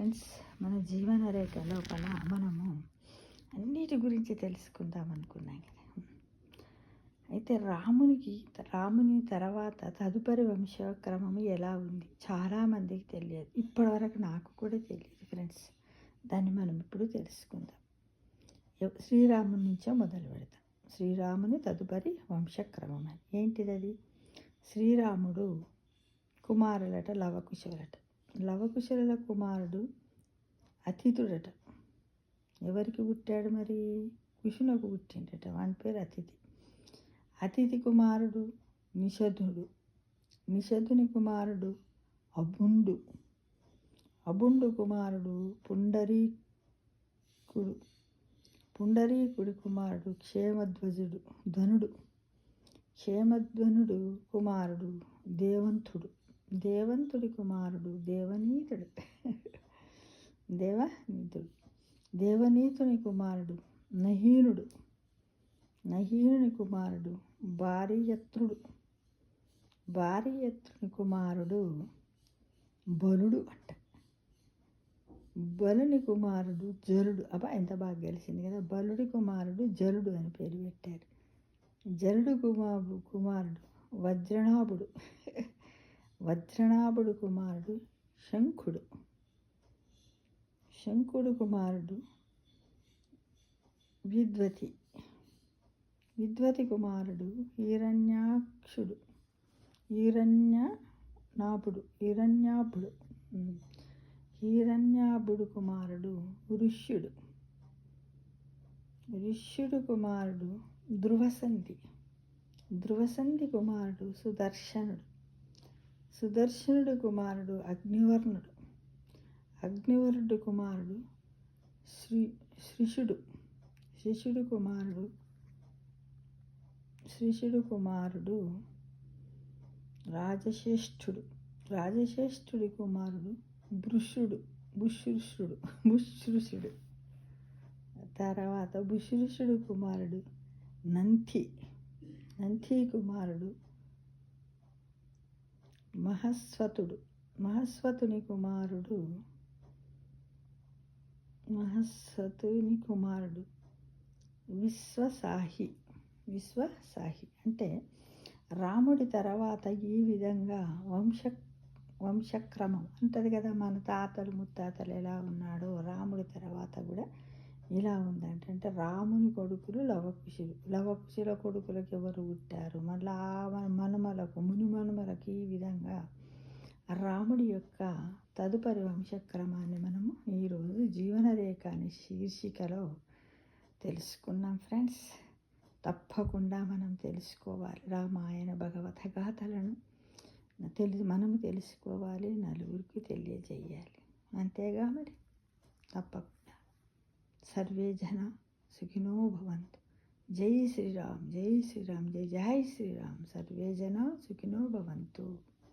Friends, మన జీవన రేఖ లోపల మనము అన్నిటి గురించి తెలుసుకుందాం అనుకున్నాం కదా. అయితే రాముని తర్వాత తదుపరి వంశక్రమము ఎలా ఉంది చాలామందికి తెలియదు. ఇప్పటివరకు నాకు కూడా తెలియదు ఫ్రెండ్స్. దాన్ని మనం ఇప్పుడు తెలుసుకుందాం. శ్రీరాముని నుంచే మొదలు పెడతాం. శ్రీరాముని తదుపరి వంశక్రమం అని ఏంటిది? శ్రీరాముడు కుమారులట లవకుశులట. లవకుశల కుమారుడు అతిథుడట. ఎవరికి పుట్టాడు మరి? కుశునకు పుట్టిండట. వాని పేరు అతిథి. అతిథి కుమారుడు నిషధుడు. నిషధుని కుమారుడు అబుండు. అబుండు కుమారుడు పుండరీకుడు. పుండరీకుడి కుమారుడు క్షేమధ్వజుడు ధనుడు. క్షేమధ్వనుడు కుమారుడు దేవంతుడు. దేవంతుడి కుమారుడు దేవనీతుడు. దేవనీతుని కుమారుడు నహీనుడు. నహీనుని కుమారుడు భారీయత్రుడు. భారీయత్రుని కుమారుడు బలుడు అంట. బలుని కుమారుడు జలుడు. అబ్బా, ఎంత బాగా గెలిచింది కదా. బలుడి కుమారుడు జలుడు అని పేరు పెట్టారు. జలుడు కుమారుడు వజ్రనాభుడు. వజ్రనాభుడు కుమారుడు శంఖుడు. శంఖుడు కుమారుడు విద్వతి. విద్వతి కుమారుడు హిరణ్యాక్షుడు. హిరణ్యాభుడు. హిరణ్యాభుడు కుమారుడు ఋష్యుడు. ఋష్యుడు కుమారుడు ధ్రువసంధి. ధ్రువసంధి కుమారుడు సుదర్శనుడు. సుదర్శనుడు కుమారుడు అగ్నివర్ణుడు. అగ్నివర్ణుడు కుమారుడు శిశుడు. శిశుడు కుమారుడు రాజశ్రేష్ఠుడు. రాజశ్రేష్ఠుడి కుమారుడు బుశ్రుషుడు. తర్వాత బుశ్రుషుడు కుమారుడు నంతి. నంతి కుమారుడు మహస్వతుడు. మహస్వతుని కుమారుడు విశ్వసాహి. అంటే రాముడి తర్వాత ఈ విధంగా వంశక్రమం ఉంటుంది కదా. మన తాతలు ముత్తాతలు ఎలా ఉన్నాడో రాముడి తర్వాత కూడా ఇలా ఉందంటే రాముని కొడుకులు లవకుశులు. లవకుశుల కొడుకులకు ఎవరు పుట్టారు? మళ్ళీ ముని మనుమలకు ఈ విధంగా రాముడి యొక్క తదుపరి వంశక్రమాన్ని మనము ఈరోజు జీవనరేఖ అనే శీర్షికలో తెలుసుకున్నాం ఫ్రెండ్స్. తప్పకుండా మనం తెలుసుకోవాలి. రామాయణ భగవత గాథలను మనము తెలుసుకోవాలి, నలుగురికి తెలియజేయాలి. అంతేగా మరి. తప్పకుండా. సర్వే జన సుఖినో భవంతు. జై శ్రీరామ్, జై శ్రీరామ్, జై జై శ్రీరామ్. సర్వే జన సుఖినో భవంతు.